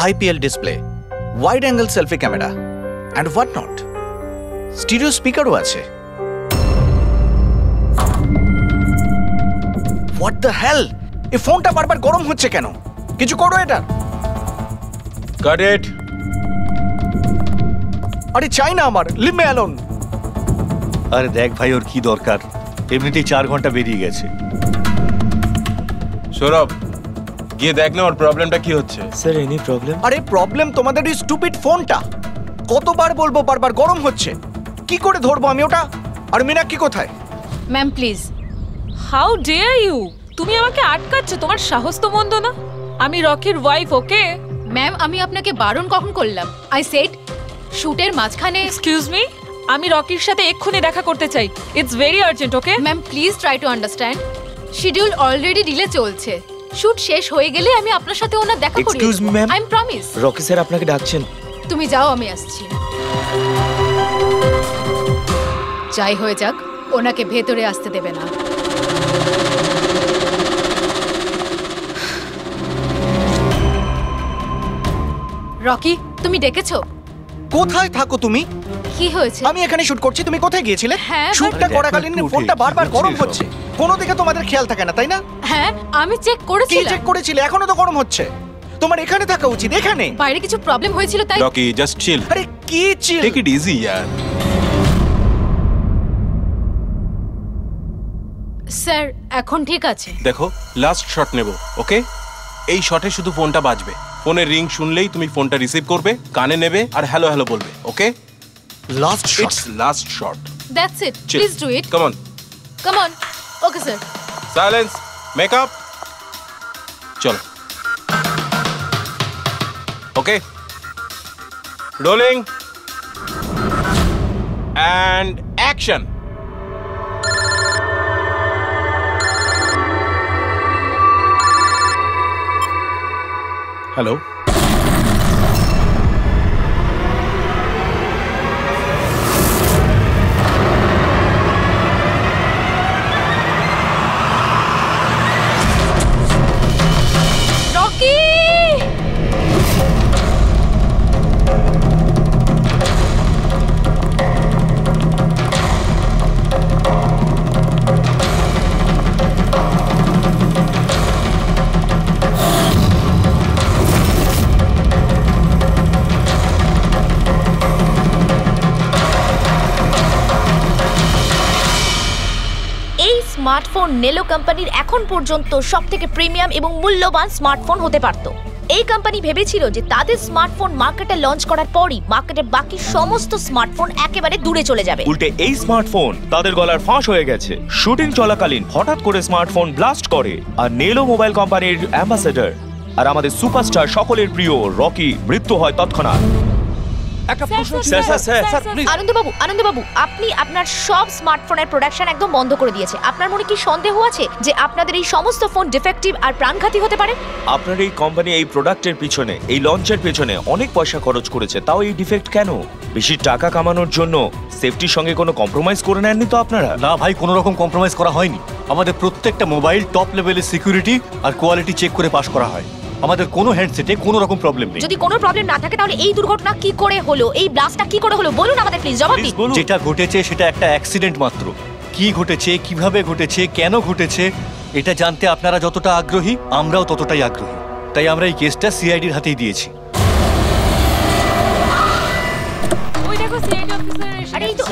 IPL display, wide angle selfie camera, and what not. Stereo speaker আছে. What the hell? এই ফোনটা বারবার গরম হচ্ছে কেন? কিছু করো এটা। Got it. আরে চাই না আমার, লিভ মি অ্যালোন। আরে দেখ ভাই ওর কি দরকার, এমনিতেই 4 ঘন্টা বেরিয়ে গেছে। সৌরভ গিয়ে দেখ না ওর প্রবলেমটা কি হচ্ছে। Sir any problem? আরে প্রবলেম তোমাদের এই স্টুপিড ফোনটা। কতবার বলবো বারবার গরম হচ্ছে, কি করে ধরবো আমি ওটা? আর মীনাক্ষী কোথায়? Ma'am please. How dare you, তুমি আমাকে আটকাচ্ছ? তোমার সাহস তো মন্দ না। আমি রকির ওয়াইফ, ওকে? ম্যাম আমি আপনাকে বারণ কখন করলাম? আই সেড শুটের মাঝখানে। এক্সকিউজ মি, আমি রকির সাথে এক্ষুনি দেখা করতে চাই। It's very urgent, okay? Ma'am please try to understand. Schedule already delay চলছে। শুট শেষ হয়ে গেলে আমি আপনার সাথে ওনার দেখা করিয়ে excuse me ma'am, I am promise. Rocky sir আপনাকে ডাকছেন। তুমি যাও, আমি আসছি। যাই হয়ে যাক, ওনাকে ভেতরে আসতে দেবে না। রকি তুমি ডেকেছো? কোথায় থাকো তুমি? কি হয়েছে? আমি এখানে শুট করছি, তুমি কোথায় গিয়েছিলে? হ্যাঁ, শুটটা করাকালীন ফোনটা বারবার গরম হচ্ছে, কোনো দিকে তোমাদের খেয়াল থাকে না তাই না? হ্যাঁ আমি চেক কি করেছিলাম। চেক করেছিলে? এখনো তো গরম হচ্ছে। তোমার এখানে থাকা উচিত, এখানে। বাইরে কিছু প্রবলেম হয়েছিল তাই। Rocky just chill. আরে কি চিল? টেক ইট ইজি ইয়ার। স্যার এখন ঠিক আছে। দেখো লাস্ট শট নেব, ওকে? এই শটে শুধু ফোনটা বাজবে। ফোনের রিং শুনলেই তুমি ফোনটা রিসিভ করবে, কানে নেবে আর হ্যালো হ্যালো বলবে, okay? Last shot. It's last shot. That's it, please do it. Come on. Come on. Okay sir. Silence, makeup, চলো। Okay, rolling and action. Hello, Rocky! Smartphone নেলো কোম্পানির এখন পর্যন্ত সবথেকে প্রিমিয়াম এবং মূল্যবান স্মার্টফোন হতে পারত। এই কোম্পানি ভেবেছিল যে তাদের স্মার্টফোন মার্কেটে লঞ্চ করার পরই মার্কেটের বাকি সমস্ত স্মার্টফোন একেবারে দূরে চলে যাবে। উল্টে এই স্মার্টফোন তাদের গলার ফাঁস হয়ে গেছে। শুটিং চলাকালীন হঠাৎ করে স্মার্টফোন ব্লাস্ট করে আর নেলো মোবাইল কোম্পানির অ্যাম্বাসেডর আর আমাদের সুপারস্টার সকলের প্রিয় রকি মৃত্যু হয় তৎক্ষণাৎ। একটা প্রশ্ন ছিল স্যার প্লিজ। আনন্দবাবু আপনি আপনার সব স্মার্টফোনের প্রোডাকশন একদম বন্ধ করে দিয়েছে। আপনার মনে কি সন্দেহ আছে যে আপনাদের এই সমস্ত ফোন ডিফেক্টিভ আর প্রাণঘাতী হতে পারে? আপনার এই কোম্পানি এই প্রোডাক্টের পিছনে, এই লঞ্চের পিছনে অনেক পয়সা খরচ করেছে, তাও এই ডিফেক্ট কেন? বেশি টাকা কামানোর জন্য সেফটির সঙ্গে কোনো কম্প্রোমাইজ করে নেননি তো আপনারা? না ভাই, কোনো রকম কম্প্রোমাইজ করা হয়নি। আমাদের প্রত্যেকটা মোবাইল টপ লেভেলের সিকিউরিটি আর কোয়ালিটি চেক করে পাস করা হয়। আমাদের কোনো হ্যান্ডসেটে কোনো রকম প্রবলেম নেই। যদি কোনো প্রবলেম না থাকে তাহলে এই দুর্ঘটনা কি করে হলো, এই ব্লাস্টটা কি করে হলো বলুন আমাদের প্লিজ, জবাব দিন। যেটা ঘটেছে সেটা একটা অ্যাক্সিডেন্ট মাত্র। কি ঘটেছে, কিভাবে ঘটেছে, কেন ঘটেছে এটা জানতে আপনারা যতটা আগ্রহী আমরাও ততটাই আগ্রহী। তাই আমরা এই কেসটা সিআইডির হাতেই দিয়েছি। ওই দেখো সিআইডি অফিসার এসে। আরে এই তো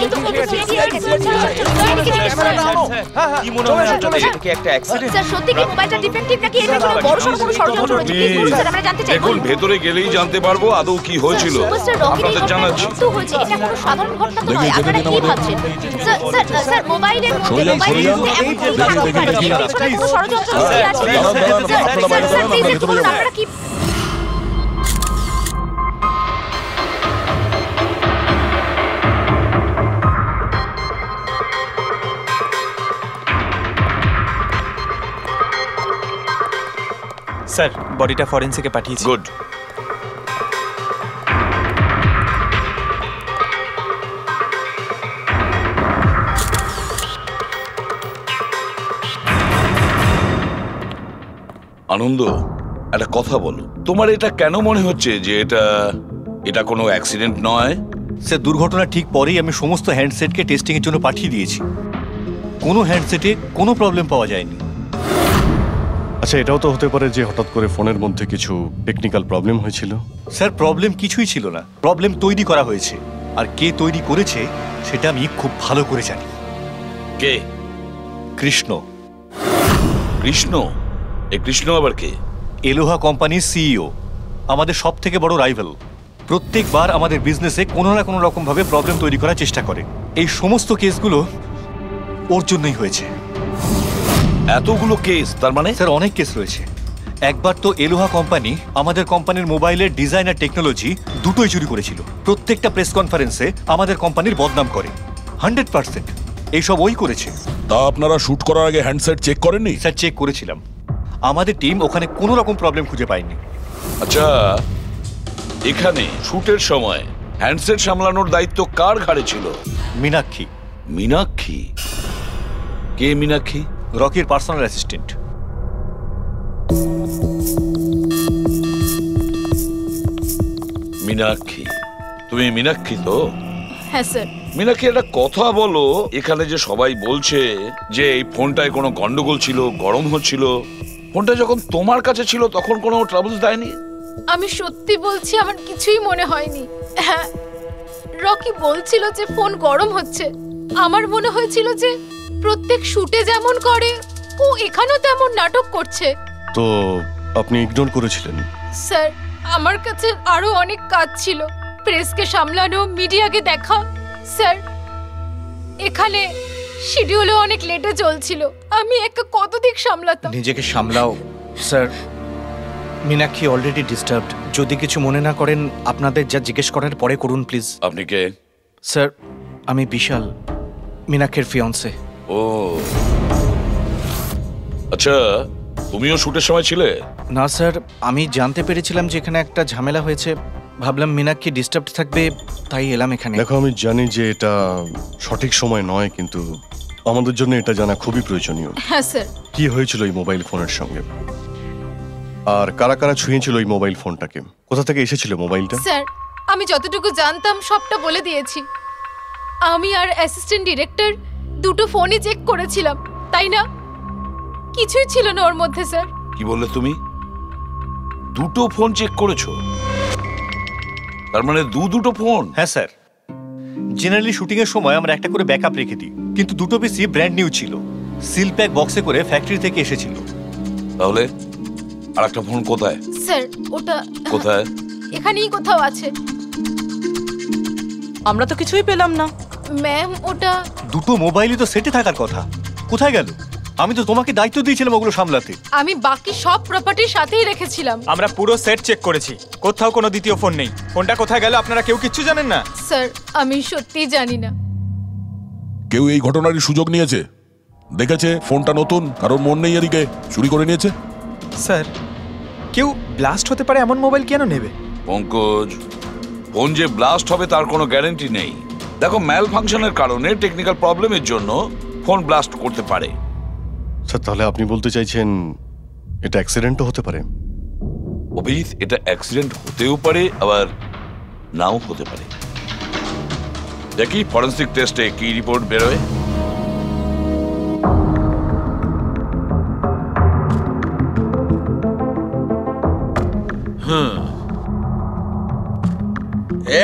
কি মনে হয় এটা কি একটা অ্যাক্সিডেন্ট? স্যার সত্যি কি মোবাইলটা ডিফেক্টিভ নাকি এর কোনো বড়সড় কোনো ষড়যন্ত্র রয়েছে? প্লিজ বলুন স্যার, আমরা জানতে চাই। এখন ভেতরে গেলেই জানতে পারবো আদৌ কি হয়েছিল। আপনাদের জানাচ্ছি। তো হয়েছে, এটা কোনো সাধারণ ঘটনা তো নয়। আপনারা কি ভাবছেন? স্যার মোবাইলের মধ্যে এমন কি কোনো ষড়যন্ত্র আছে? স্যার প্লিজ একটু বলুন আপনারা কি। স্যার বডিটা ফরেনসিকে পাঠিয়েছি। গুড। আনন্দ, একটা কথা বলো, তোমার এটা কেন মনে হচ্ছে যে এটা কোনো অ্যাক্সিডেন্ট নয়? স্যার, দুর্ঘটনা ঠিক পরেই আমি সমস্ত হ্যান্ডসেটকে টেস্টিং এর জন্য পাঠিয়ে দিয়েছি। কোনো হ্যান্ডসেটে কোনো প্রবলেম পাওয়া যায়নি। আচ্ছা, এটাও তো হতে পারে যে হঠাৎ করে ফোনের মধ্যে কিছু টেকনিক্যাল প্রবলেম হয়েছিল। স্যার, প্রবলেম কিছুই ছিল না, প্রবলেম তৈরি করা হয়েছে। আর কে তৈরি করেছে সেটা আমি খুব ভালো করে জানি। কে? কৃষ্ণ। কৃষ্ণ? এই কৃষ্ণ আবার কে? এলোহা কোম্পানির সিইও, আমাদের সব থেকে বড় রাইভাল। প্রত্যেকবার আমাদের বিজনেসে কোনো না কোনো রকম ভাবে প্রবলেম তৈরি করার চেষ্টা করে। এই সমস্ত কেসগুলো ওর জন্যই হয়েছে। এতগুলো কেস? তার মানে স্যার, অনেক কেস রয়েছে। একবার তো এলোহা কোম্পানি আমাদের কোম্পানির মোবাইলের ডিজাইন আর টেকনোলজি দুটোই চুরি করেছিল। প্রত্যেকটা প্রেস কনফারেন্সে আমাদের কোম্পানির বদনাম করে। 100% এইসব ওই করেছে। তা আপনারা শুট করার আগে হ্যান্ডসেট চেক করেননি? স্যার, চেক করেছিলাম। আমাদের টিম ওখানে কোনো রকম প্রবলেম খুঁজে পায়নি। আচ্ছা, এখানে শুটের সময় হ্যান্ডসেট সামলানোর দায়িত্ব কার ঘাড়ে ছিল? মীনাক্ষী। মীনাক্ষী? কে মীনাক্ষী? রকির পার্সোনাল অ্যাসিস্ট্যান্ট। মীনাক্ষী? তুমি মীনাক্ষী তো? হ্যাঁ স্যার। মীনাক্ষী, একটা কথা বলো, এখানে যে সবাই বলছে যে এই ফোনটায় কোনো গন্ডগোল ছিল, গরম হচ্ছিল, ফোনটা যখন তোমার কাছে ছিল তখন কোনো ট্রাবলস দেয়নি? আমি সত্যি বলছি, আমার কিছুই মনে হয়নি। হ্যাঁ, রকি বলছিল যে ফোন গরম হচ্ছে। আমার মনে হয়েছিল যে প্রত্যেক শুটে যেমন করে ও এখানেও তেমন নাটক করছে। তো আপনি ইগনোর করেছিলেন? স্যার, আমার কাছে আরো অনেক কাজ ছিল। প্রেসকে সামলানো, মিডিয়াকে দেখা। স্যার, এখানে শিডিউলও অনেক লেটে চলছিল। আমি একা কত দিক সামলাতাম। নিজেকে সামলাও স্যার। Meenakshi already disturbed. যদি কিছু মনে না করেন, আপনাদের যা জিজ্ঞেস করার পরে করুন প্লিজ। আপনি কে? স্যার, আমি বিশাল, মীনাক্ষীর ফিয়ন্সে। ও আচ্ছা, তুমিও শুটের সময় ছিলে? না স্যার, আমি জানতে পেরেছিলাম যে এখানে একটা ঝামেলা হয়েছে। ভাবলাম মীনাক্ষী ডিস্টার্বড থাকবে, তাই এলাম এখানে। দেখো, আমি জানি যে এটা সঠিক সময় নয়, কিন্তু আমাদের জন্য এটা জানা খুবই প্রয়োজনীয়। হ্যাঁ স্যার। কি হয়েছিল এই মোবাইল ফোনের সঙ্গে, আর কারা কারা ছুঁয়েছিল এই মোবাইল ফোনটাকে, কোথা থেকে এসেছিল মোবাইলটা? স্যার, আমি যতটুকু জানতাম সবটা বলে দিয়েছি। আমি আর অ্যাসিস্ট্যান্ট ডিরেক্টর দুটো ফোনই চেক করেছিলাম, তাই না? কিছুই ছিল না ওর মধ্যে স্যার। কি বললে তুমি? দুটো ফোন চেক করেছো? তার মানে দুটো ফোন? হ্যাঁ স্যার, জেনারেলি শুটিং এর সময় আমরা একটা করে ব্যাকআপ রেখে দিই, কিন্তু দুটো পিসি ব্র্যান্ড নিউ ছিল, সিল প্যাক বক্সে করে ফ্যাক্টরি থেকে এসেছিল। তাহলে আর একটা ফোন কোথায়? স্যার, ওটা কোথায়? এখানেই কোথাও আছে। আমরা তো কিছুই পেলাম না। ম্যাম, ওটা দুটো মোবাইলই তো সেটে থাকার কথা, কোথায় গেল? আমি তো তোমাকে দায়িত্ব দিয়েছিলাম ওগুলো সামলাতে। আমি বাকি সব প্রপার্টির সাথেই রেখেছিলাম। আমরা পুরো সেট চেক করেছি, কোথাও কোনো দ্বিতীয় ফোন নেই। ফোনটা কোথায় গেল আপনারা কেউ কিচ্ছু জানেন না? স্যার, আমি সত্যিই জানি না। কেউ এই ঘটনার সুযোগ নিয়েছে? দেখেছে ফোনটা নতুন, কারোর মন নেই এদিকে, চুরি করে নিয়েছে? স্যার, কেউ ব্লাস্ট হতে পারে এমন মোবাইল কেন নেবে? পঙ্কজ, ফোন যে ব্লাস্ট হবে তার কোনো গ্যারান্টি নেই। দেখো, ম্যাল ফাংশনের কারণে, টেকনিক্যাল প্রবলেমের জন্য ফোন ব্লাস্ট করতে পারে। স্যার, তাহলে আপনি বলতে চাইছেন এটা অ্যাক্সিডেন্টও হতে পারে? অভিজিৎ, এটা অ্যাক্সিডেন্ট হতেও পারে, আবার নাও হতে পারে। দেখি ফরেন্সিক টেস্টে কি রিপোর্ট বেরোয়।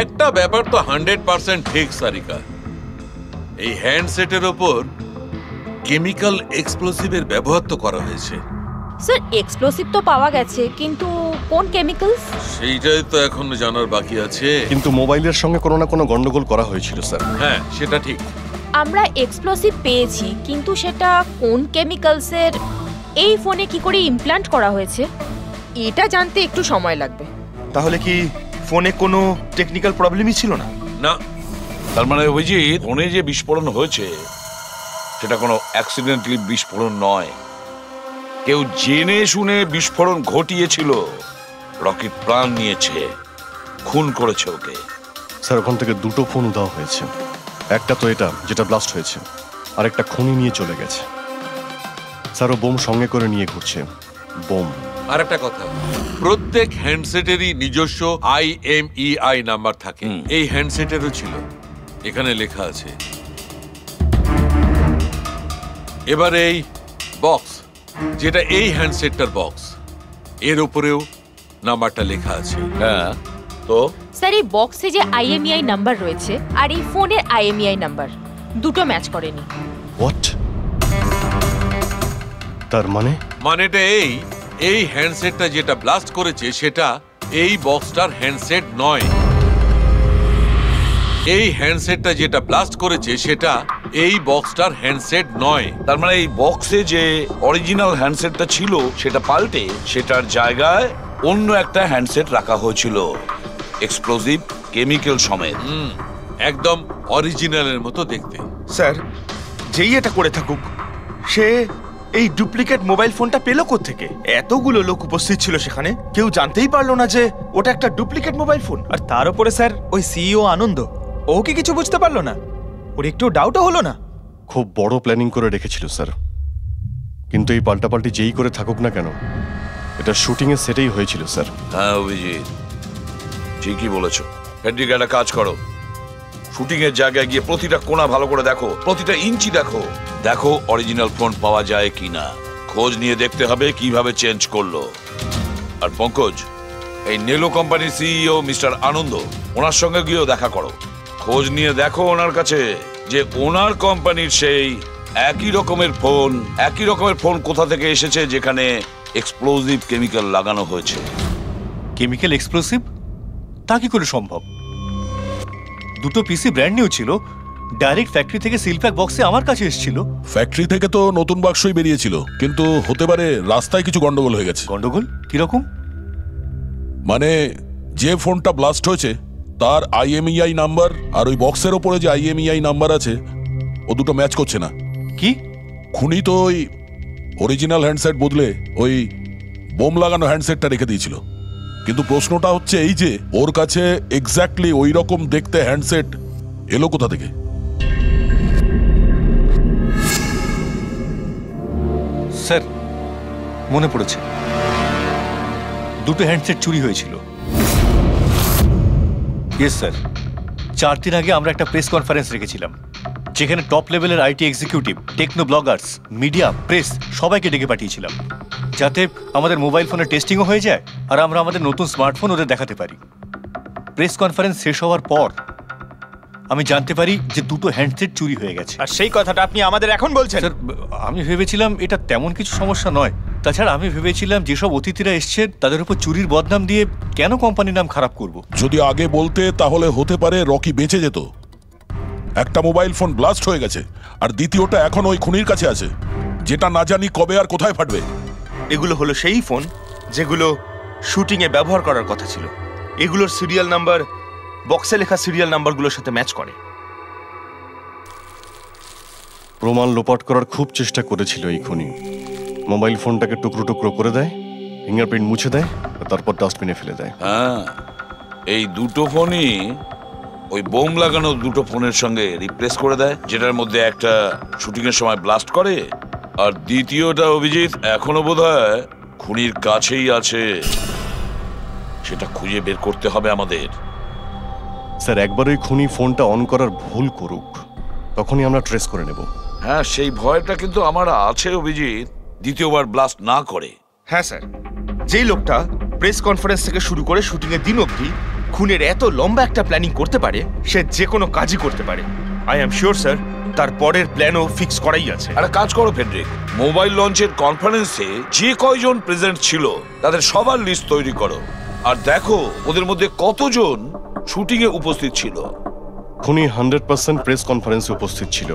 একটা ব্যাপার তো 100% ঠিক সারিকা, এই হ্যান্ডসেটের ওপর কেমিক্যাল এক্সপ্লোসিভের ব্যবহার তো করা হয়েছে। স্যার, এক্সপ্লোসিভ তো পাওয়া গেছে, কিন্তু কোন কেমিক্যালস সেইটাই তো এখনো জানার বাকি আছে। কিন্তু মোবাইলের সঙ্গে কোনো না কোনো গন্ডগোল করা হয়েছিল স্যার। হ্যাঁ, সেটা ঠিক। আমরা এক্সপ্লোসিভ পেয়েছি, কিন্তু সেটা কোন কেমিক্যালসের, এই ফোনে কি করে ইমপ্ল্যান্ট করা হয়েছে, এটা জানতে একটু সময় লাগবে। তাহলে কি ফোনে কোনো টেকনিক্যাল প্রবলেমই ছিল না? না। তার মানে অভিজিৎ, ফোনে যে বিস্ফোরণ হয়েছে সেটা কোনো অ্যাক্সিডেন্টালি বিস্ফোরণ নয়। কেউ জেনে শুনে বিস্ফোরণ ঘটিয়েছিল, রকির প্রাণ নিয়েছে, খুন করেছে ওকে। স্যার, ওখান থেকে দুটো ফোন উধাও হয়েছে। একটা তো এটা যেটা ব্লাস্ট হয়েছে, আর একটা খুনি নিয়ে চলে গেছে। স্যার, ও বোম সঙ্গে করে নিয়ে ঘুরছে। বোম আর একটা কথা, প্রত্যেক হ্যান্ডসেটেরই নিজস্ব IMEI নাম্বার থাকে। এই হ্যান্ডসেটেরও ছিল, এখানে লেখা আছে। এবার এই বক্স, যেটা এই হ্যান্ডসেটটার বক্স, এর উপরেও নাম্বারটা লেখা আছে। হ্যাঁ, তো স্যার এই বক্সে যে IMEI নাম্বার রয়েছে আর এই ফোনের IMEI নাম্বার দুটো ম্যাচ করেনি। হোয়াট? তার মানেটা এই হ্যান্ডসেটটা যেটা ব্লাস্ট করেছে সেটা এই বক্সটার হ্যান্ডসেট নয়। এই হ্যান্ডসেটটা যেটা ব্লাস্ট করেছে সেটা এই বক্সটার হ্যান্ডসেট নয়। তার মানে এই বক্সে যে অরিজিনাল হ্যান্ডসেটটা ছিল সেটা পাল্টে সেটার জায়গায় অন্য একটা হ্যান্ডসেট রাখা হয়েছিল, এক্সপ্লোসিভ কেমিক্যাল সমেত। একদম অরিজিনালের মতো দেখতে। স্যার, যেই এটা করে থাকুক, সে এই ডুপ্লিকেট মোবাইল ফোনটা পেল কোত্থেকে? এতগুলো লোক উপস্থিত ছিল সেখানে, কেউ জানতেই পারলো না যে ওটা একটা ডুপ্লিকেট মোবাইল ফোন। আর তার উপরে স্যার ওই সিইও আনন্দ, ও কি কিছু বুঝতে পারলো না? ওর একটু ডাউটও হলো না? খুব বড় প্ল্যানিং করে রেখেছিল স্যার, কিন্তু এই পাল্টাপাল্টি যেই করে থাকুক না কেন, এটা শুটিং এর সেটেই হয়েছিল স্যার। হ্যাঁ অভিজিৎ, ঠিকই বলেছো। ফেডরিক, একটা কাজ করো, শুটিং এর জায়গায় গিয়ে প্রতিটা কোণা ভালো করে দেখো, প্রতিটা ইঞ্চি দেখো, দেখো অরিজিনাল ফোন পাওয়া যায় কিনা। খোঁজ নিয়ে দেখতে হবে কিভাবে চেঞ্জ করলো। আর পঙ্কজ, এই নেলো কোম্পানির সিইও মিস্টার আনন্দ, ওনার সঙ্গে গিয়েও দেখা করো। খোঁজ নিয়ে দেখো ওনার কাছে যে ওনার কোম্পানির সেই একই রকমের ফোন কোথা থেকে এসেছে যেখানে এক্সপ্লোসিভ কেমিক্যাল লাগানো হয়েছে। Chemical explosive? তা কি করে সম্ভব? দুটো পিসি ব্র্যান্ড নিউ ছিল, ডাইরেক্ট ফ্যাক্টরি থেকে সিলপ্যাক বক্সে আমার কাছে এসেছিল। ফ্যাক্টরি থেকে তো নতুন বাক্সই বেরিয়েছিল, কিন্তু হতে পারে রাস্তায় কিছু গন্ডগোল হয়ে গেছে। গন্ডগোল কিরকম? মানে যে ফোনটা ব্লাস্ট হয়েছে তার IMEI নাম্বার আর ওই বক্সের ওপরে যে IMEI নাম্বার আছে ও দুটো ম্যাচ করছে না। কি? খুনি তো ওই অরিজিনাল হ্যান্ডসেট বদলে ওই বোম লাগানো হ্যান্ডসেটটা রেখে দিয়েছিল, কিন্তু প্রশ্নটা হচ্ছে এই যে ওর কাছে এক্স্যাক্টলি ওই রকম দেখতে হ্যান্ডসেট এলো কোথা থেকে? স্যার, মনে পড়েছে, দুটো হ্যান্ডসেট চুরি হয়েছিল। ইয়েস স্যার, 4 দিন আগে আমরা একটা প্রেস কনফারেন্স রেখেছিলাম, যেখানে টপ লেভেলের IT executive, techno bloggers, media, press সবাইকে ডেকে পাঠিয়েছিলাম, যাতে আমাদের মোবাইল ফোনের টেস্টিংও হয়ে যায় আর আমরা আমাদের নতুন স্মার্টফোন ওদের দেখাতে পারি। প্রেস কনফারেন্স শেষ হওয়ার পর আমি জানতে পারি যে দুটো হ্যান্ডসেট চুরি হয়ে গেছে। আর সেই কথাটা আপনি আমাদের এখন বলছেন? স্যার, আমি ভেবেছিলাম এটা তেমন কিছু সমস্যা নয়। তাছাড়া আমি ভেবেছিলাম যেসব অতিথিরা এসছেন তাদের উপর চুরির বদনাম দিয়ে কেন কোম্পানির নাম খারাপ করব। যদি আগে বলতে তাহলে হতে পারে রকি বেঁচে যেত। একটা মোবাইল ফোন ব্লাস্ট হয়ে গেছে আর দ্বিতীয়টা এখন ওই খুনির কাছে আছে, যেটা না জানি কবে আর কোথায় ফাটবে। এগুলো হলো সেই ফোন যেগুলো শুটিং এ ব্যবহার করার কথা ছিল। এগুলোর সিরিয়াল নাম্বার বক্সে লেখা সিরিয়াল নাম্বারগুলোর সাথে ম্যাচ করে। প্রমাণ লোপাট করার খুব চেষ্টা করেছিল এই খুনি। মোবাইল ফোনটাকে টুকরো টুকরো করে দেয়, ফিঙ্গারপ্রিন্ট মুছে দেয়, তারপর ডাস্টবিনে ফেলে দেয়। হ্যাঁ, এই দুটো ফোনই ওই বোম লাগানো দুটো ফোনের সঙ্গে রিপ্লেস করে দেয়, যেটার মধ্যে একটা শুটিং এর সময় ব্লাস্ট করে আর দ্বিতীয়টা অভিজিৎ এখনো বোধহয় খুনির কাছেই আছে। সেটা খুঁজে বের করতে হবে আমাদের। স্যার, একবার ওই খুনি ফোনটা অন করার ভুল করুক, তখনই আমরা ট্রেস করে নেব। হ্যাঁ, সেই ভয়টা কিন্তু আমার আছে অভিজিৎ, দ্বিতীয়বার ব্লাস্ট না করে। হ্যাঁ স্যার, যেই লোকটা প্রেস কনফারেন্স থেকে শুরু করে শুটিং এর দিন অবধি খুনের এত লম্বা একটা প্ল্যানিং করতে পারে, সে যে কোনো কাজই করতে পারে। আই এম শিওর স্যার, তার পরের প্ল্যানও ফিক্স করাই আছে। একটা কাজ করো ফেডরিক, মোবাইল লঞ্চের কনফারেন্সে যে কয়জন প্রেজেন্ট ছিল তাদের সবার লিস্ট তৈরি করো আর দেখো ওদের মধ্যে কতজন শুটিং এ উপস্থিত ছিল। খুনি 100% প্রেস কনফারেন্সে উপস্থিত ছিল।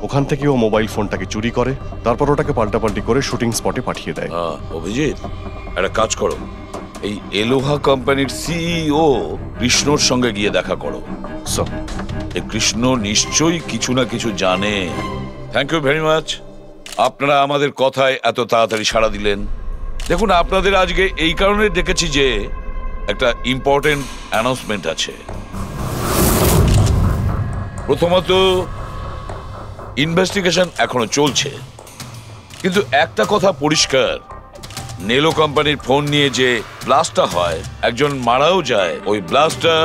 ওখান থেকে ও মোবাইল ফোনটাকে চুরি করে, তারপর ওটাকে পাল্টাপাল্টি করে শুটিং স্পটে পাঠিয়ে দেয়। অভিজিৎ, একটা কাজ করো, এই এলোহা কোম্পানির সিইও কৃষ্ণর সঙ্গে গিয়ে দেখা করো। এই কৃষ্ণ নিশ্চয়ই কিছু না কিছু জানে। থ্যাংক ইউ ভেরি মাচ, আপনারা আমাদের কথায় এত তাড়াতাড়ি সাড়া দিলেন। দেখুন, আপনাদের আজকে এই কারণে ডেকেছি যে একটা ইম্পর্টেন্ট অ্যানাউন্সমেন্ট আছে। প্রথমত, ইনভেস্টিগেশন এখনো চলছে, কিন্তু একটা কথা পরিষ্কার, নেলো কোম্পানির ফোন নিয়ে যে ব্লাস্টটা হয়, একজন মারাও যায়। ওই ব্লাস্টটা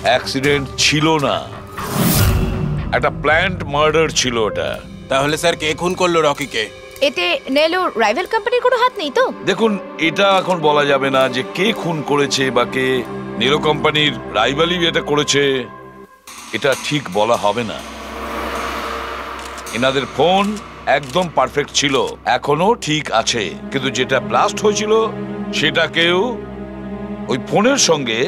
অ্যাক্সিডেন্ট ছিল না, একটা প্ল্যান্ড মার্ডার ছিল ওটা। তাহলে স্যার কে খুন করলো রকিকে? এতে নেলো রাইভাল কোম্পানির কোনো হাত নেই তো? দেখুন, এটা এখন বলা যাবে না যে কে খুন করেছে বা কে নেলো কোম্পানির রাইভালই এটা করেছে, এটা ঠিক বলা হবে না। এনাদের ফোন একদম পারফেক্ট ছিল, এখনো ঠিক আছে, কিন্তু যেটা ব্লাস্ট হয়েছিল সেটা কেউ ওই ফোনের সঙ্গে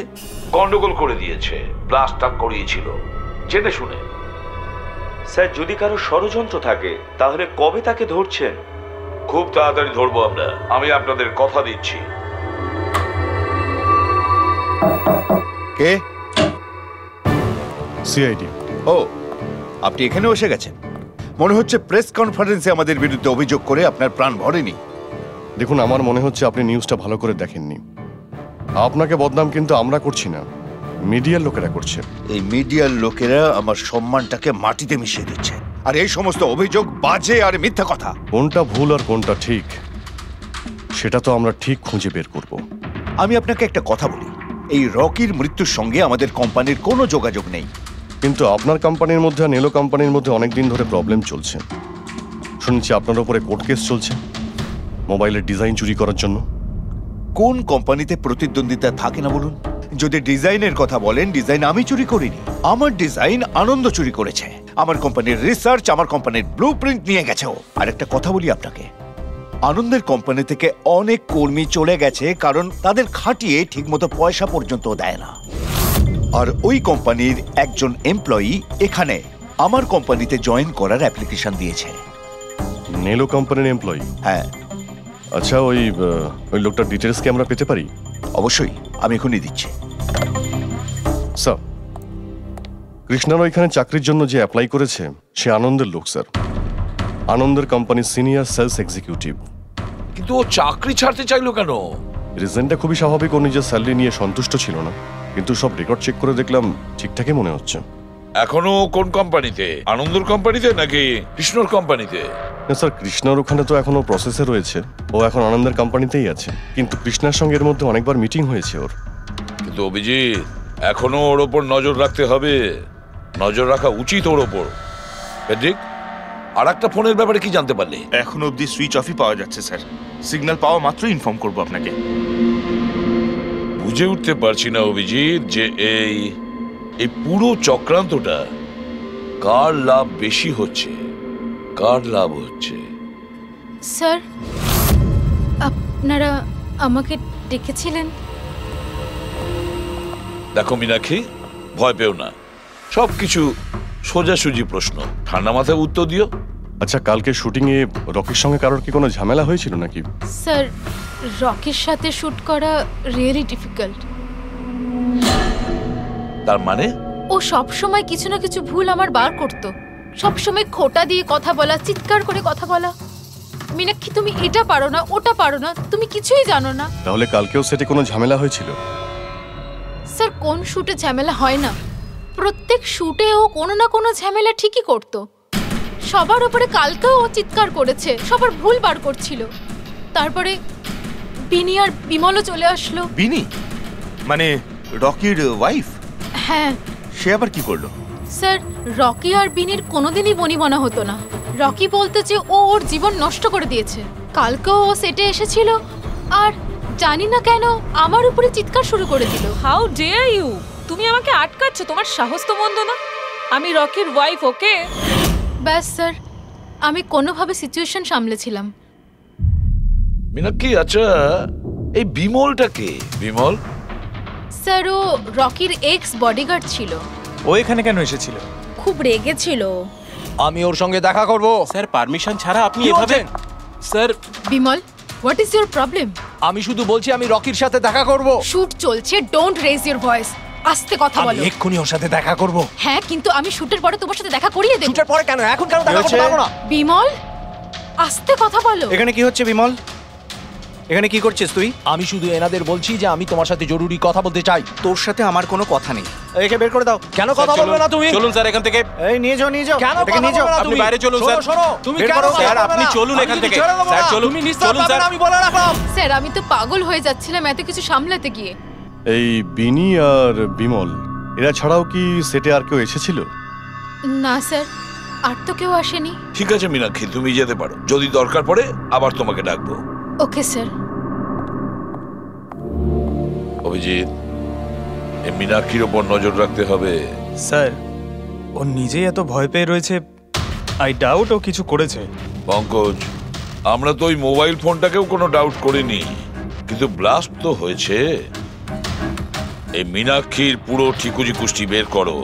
গন্ডগোল করে দিয়েছে, ব্লাস্টটা করিয়েছিল জেনে শুনে। স্যার, যদি কারো ষড়যন্ত্র থাকে তাহলে কবে তাকে ধরছেন? খুব তাড়াতাড়ি ধরবো আমরা, আমি আপনাদের কথা দিচ্ছি। কে? সিআইডি। ও, আপনি এখানে এসে গেছেন। মনে হচ্ছে প্রেস কনফারেন্সে আমাদের বিরুদ্ধে অভিযোগ করে আপনার প্রাণ ভরেনি। দেখুন, আমার মনে হচ্ছে আপনি নিউজটা ভালো করে দেখেননি। আপনাকে বদনাম কিন্তু আমরা করছি না, মিডিয়ার লোকেরা করছে। এই মিডিয়ার লোকেরা আমার সম্মানটাকে মাটিতে মিশিয়ে দিচ্ছে, আর এই সমস্ত অভিযোগ বাজে আর মিথ্যা কথা। কোনটা ভুল আর কোনটা ঠিক সেটা তো আমরা ঠিক খুঁজে বের করব। আমি আপনাকে একটা কথা বলি, এই রকির মৃত্যুর সঙ্গে আমাদের কোম্পানির কোনো যোগাযোগ নেই। কিন্তু আপনার কোম্পানির মধ্যে আর নেলো কোম্পানির মধ্যে অনেক দিন ধরে প্রবলেম চলছে। শুনছি আপনার উপরে কোর্ট কেস চলছে মোবাইলের ডিজাইন চুরি করার জন্য। কোন কোম্পানিতে প্রতিদ্বন্দ্বিতা থাকে না বলুন? যদি ডিজাইনের কথা বলেন, ডিজাইন আমি চুরি করিনি, আমার ডিজাইন আনন্দ চুরি করেছে। আমার কোম্পানির রিসার্চ, আমার কোম্পানির ব্লুপ্রিন্ট নিয়ে গেছে ও। আর একটা কথা বলি আপনাকে, আনন্দের কোম্পানি থেকে অনেক কর্মী চলে গেছে, কারণ তাদের খাটিয়ে ঠিকমতো পয়সা পর্যন্ত দেয় না। আর ওই কোম্পানির একজন এমপ্লয়ি এখানে আমার কোম্পানিতে জয়েন করার অ্যাপ্লিকেশন দিয়েছে। নেলো কোম্পানির এমপ্লয়ি? হ্যাঁ। আচ্ছা, ওই লোকটার ডিটেলস কি আমরা পেতে পারি? অবশ্যই, আমি এখনই দিচ্ছি। স্যার, কৃষ্ণার ওইখানে চাকরির জন্য যে অ্যাপ্লাই করেছে সে আনন্দের লোক স্যার, আনন্দের কোম্পানির সিনিয়র সেলস এক্সিকিউটিভ। কিন্তু ও চাকরি ছাড়তে চাইলো কেন? রিজনটা খুবই স্বাভাবিক, ও নিজের স্যালারি নিয়ে সন্তুষ্ট ছিল না, কিন্তু সব রেকর্ড চেক করে দেখলাম ঠিকঠাকই মনে হচ্ছে। এখনো কোন কোম্পানিতে? আনন্দর কোম্পানিতে নাকি কৃষ্ণর কোম্পানিতে? না স্যার, কৃষ্ণার ওখানে তো এখনো প্রসেসে রয়েছে, ও এখন আনন্দের কোম্পানিতেই আছে। কিন্তু কৃষ্ণার সঙ্গে এর মধ্যে অনেকবার মিটিং হয়েছে ওর। কিন্তু অভিজিৎ, এখনো ওর ওপর নজর রাখতে হবে, নজর রাখা উচিত ওর ওপর। পেড্রিক, আর একটা ফোনের ব্যাপারে কি জানতে পারলে? এখন অবধি সুইচ অফই পাওয়া যাচ্ছে স্যার, সিগন্যাল পাওয়া মাত্রই ইনফর্ম করবো আপনাকে। বুঝে উঠতে পারছি না অভিজিৎ যে এই পুরো চক্রান্তটা কার লাভ বেশি হচ্ছে, কার লাভ হচ্ছে। স্যার, আপনারা আমাকে ডেকেছিলেন? দেখো মীনাক্ষী, ভয় পেও না, সবকিছু সোজাসুজি প্রশ্ন, ঠান্ডা মাথায় উত্তর দিও। আচ্ছা, কালকে শুটিং এ রকির সঙ্গে কারোর কি কোনো ঝামেলা হয়েছিল নাকি? স্যার, রকির সাথে শুট করা রিয়েলি ডিফিকাল্ট। তার মানে? ও সব সময় কিছু না কিছু ভুল আমার বার করতো, সব সময় খোটা দিয়ে কথা বলা, চিৎকার করে কথা বলা। মীনাক্ষী, তুমি এটা পারো না, ওটা পারো না, তুমি কিছুই জানো না। তাহলে কালকেও সেটে কোনো ঝামেলা হয়েছিল? স্যার, কোন শুটে ঝামেলা হয় না? প্রত্যেক শুটে ও কোনো না কোনো ঝামেলা ঠিকই করতো। সবার উপরে কালকেও ও চিৎকার করেছে, সবার ভুল বার করছিল। তারপরে বিনি আর বিমলও চলে আসলো। বিনি মানে রকির ওয়াইফ? হ্যাঁ। সে আবার কি করলো? স্যার, রকি আর বিনির কোনোদিনই বনিবনা হতো না। রকি বলতে যে ও ওর জীবন নষ্ট করে দিয়েছে। কালকেও ও সেটে এসেছিল আর জানি না কেন আমার উপরে চিৎকার শুরু করে দিল। How dare you! তুমি আমাকে আটকাচ্ছ, তোমার সাহস তো মন্দ না। আমি রকির ওয়াইফ, ওকে? ব্যাস স্যার, আমি কোনোভাবে সিচুয়েশন সামলেছিলাম। মীনাক্ষী, আচ্ছা এই বিমলটা কে? বিমল? স্যার, ও রকির এক্স বডিগার্ড ছিল। ও এখানে কেন এসেছিল? খুব রেগেছিল। আমি ওর সঙ্গে দেখা করব। স্যার, পারমিশন ছাড়া আপনি এভাবে? Sir, Bimal, what is your problem? আমি শুধু বলছি আমি রকির সাথে দেখা করব। শুট চলছে, ডোন্ট রেজ ইওর ভয়েস। আস্তে কথা বলো। আমি এক্ষুনি ওর সাথে দেখা করব। হ্যাঁ, কিন্তু আমি শুটের পরে তোমার সাথে দেখা করিয়ে দেব। শুটের পরে কেন? এখন কেন দেখা করতে পারবো না? বিমল, আস্তে কথা বলো। এখানে কি হচ্ছে বিমল? এখানে কি করছিস তুই? আমি শুধু এনাদের বলছি যে আমি তোমার সাথে জরুরি কথা বলতে চাই। তোর সাথে আমার কোনো কথা নেই, একে বের করে দাও। কেন কথা বলবে না তুমি? চলুন স্যার এখান থেকে। এই নিয়ে যাও, নিয়ে যাও। কেন এটাকে নিয়ে যাও। আপনি বাইরে চলুন স্যার। শোনো তুমি বের কেন করো, স্যার আপনি চলুন এখান থেকে। স্যার চলুন, তুমি নিস্তার চলুন পাবে স্যার। না, আমি বলে রাখলাম। স্যার আমি তো পাগল হয়ে যাচ্ছিলাম এত কিছু সামলাতে গিয়ে। এই বিনি আর বিমল এরা ছাড়াও কি সেটে আর কেউ এসেছিল? না স্যার, আর তো কেউ আসেনি। ঠিক আছে মীনাক্ষী, তুমি যেতে পারো। যদি দরকার পড়ে আবার তোমাকে ডাকবো। Okay sir. অভিজিৎ, এই মীনাক্ষীর ওপর নজর রাখতে হবে। স্যার ও নিজেই এত ভয় পেয়ে রয়েছে, আই ডাউট ও কিছু করেছে। পঙ্কজ, আমরা তো ওই মোবাইল ফোনটাকেও কোনো ডাউট করিনি, কিন্তু ব্লাস্ট তো হয়েছে। এই মীনাক্ষীর পুরো ঠিকুজি কুষ্টি বের করো।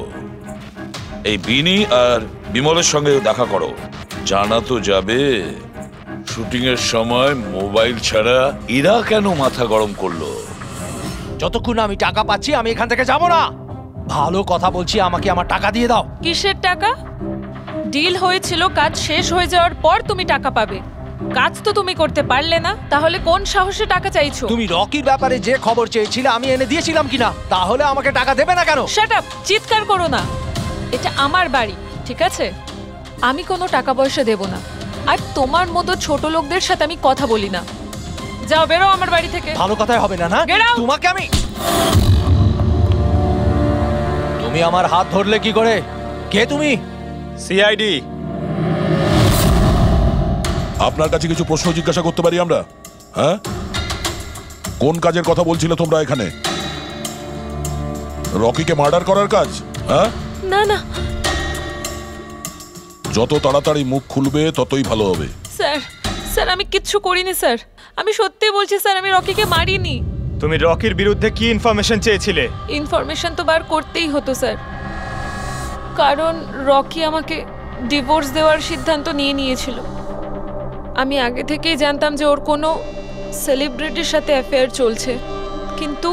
এই বিনি আর বিমলের সঙ্গে দেখা করো। জানা তো যাবে শুটিং এর সময় মোবাইল ছাড়া এরা কেন মাথা গরম করলো। যতক্ষণ আমি টাকা পাচ্ছি আমি এখান থেকে যাব না। ভালো কথা বলছি, আমাকে আমার টাকা দিয়ে দাও। কিসের টাকা? ডিল হয়েছিল কাজ শেষ হয়ে যাওয়ার পর তুমি টাকা পাবে। কাজ তো তুমি করতে পারলে না, তাহলে কোন সাহসে টাকা চাইছো? তুমি রকির ব্যাপারে যে খবর চেয়েছিলে আমি এনে দিয়েছিলাম কিনা? তাহলে আমাকে টাকা দেবে না কেন? শাট আপ, চিৎকার করো না। এটা আমার বাড়ি, ঠিক আছে? আমি কোনো টাকা পয়সা দেব না, আর তোমার মতো ছোট লোকদের সাথে আমি কথা বলি না। যাও, বেরো আমার বাড়ি থেকে। ভালো কথাই হবে না, না? Get out! তোমাকে আমি তুমি আমার হাত ধরলে কি করে? কে তুমি? সিআইডি। আপনার কাছে কিছু প্রশ্ন জিজ্ঞাসা করতে পারি আমরা? হ্যাঁ, কোন কাজের কথা বলছিলে তোমরা এখানে? রকিকে মার্ডার করার কাজ? হ্যাঁ না না যত তাড়াতাড়ি মুখ খুলবে ততই ভালো হবে। স্যার, স্যার আমি কিচ্ছু করিনি স্যার। আমি সত্যি বলছি স্যার, আমি রকিকে মারিনি। তুমি রকির বিরুদ্ধে কি ইনফরমেশন চেয়েছিলে? ইনফরমেশন তো বার করতেই হতো স্যার, কারণ রকি আমাকে ডিভোর্স দেওয়ার সিদ্ধান্ত নিয়েছিল। আমি আগে থেকেই জানতাম যে ওর কোনো সেলিব্রিটির সাথে অ্যাফেয়ার চলছে, কিন্তু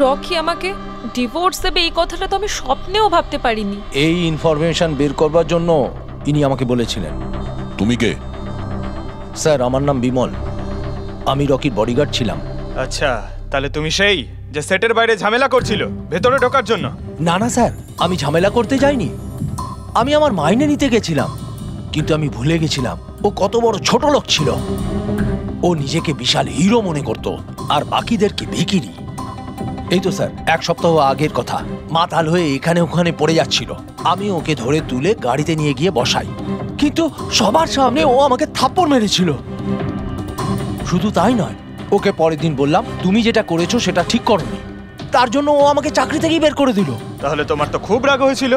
রকি আমাকে ডিভোর্স দেবে এই কথাটা তো আমি স্বপ্নেও ভাবতে পারিনি। এই ইনফরমেশন বের করবার জন্য ইনি আমাকে বলেছিলেন। তুমি কে? স্যার আমার নাম বিমল, আমি রকির বডিগার্ড ছিলাম। আচ্ছা, তাহলে তুমি সেই যে সেটের বাইরে ঝামেলা করছিল ভেতরে ঢোকার জন্য? না না স্যার, আমি ঝামেলা করতে যাইনি। আমি আমার মাইনে নিতে গেছিলাম, কিন্তু আমি ভুলে গেছিলাম ও কত বড় ছোট লোক ছিল। ও নিজেকে বিশাল হিরো মনে করত আর বাকিদেরকে ভিখিরি। এই তো স্যার 1 সপ্তাহ আগের কথা। মাতাল হয়ে এখানে ওখানে পড়ে যাচ্ছিল। আমি ওকে ধরে তুলে গাড়িতে নিয়ে গিয়ে বসাই, কিন্তু সবার সামনে ও আমাকে থাপ্পড় মেরেছিল। শুধু তাই নয়, ওকে পরের দিন বললাম তুমি যেটা করেছো সেটা ঠিক করোনি, তার জন্য ও আমাকে চাকরি থেকেই বের করে দিল। তাহলে তোমার তো খুব রাগ হয়েছিল,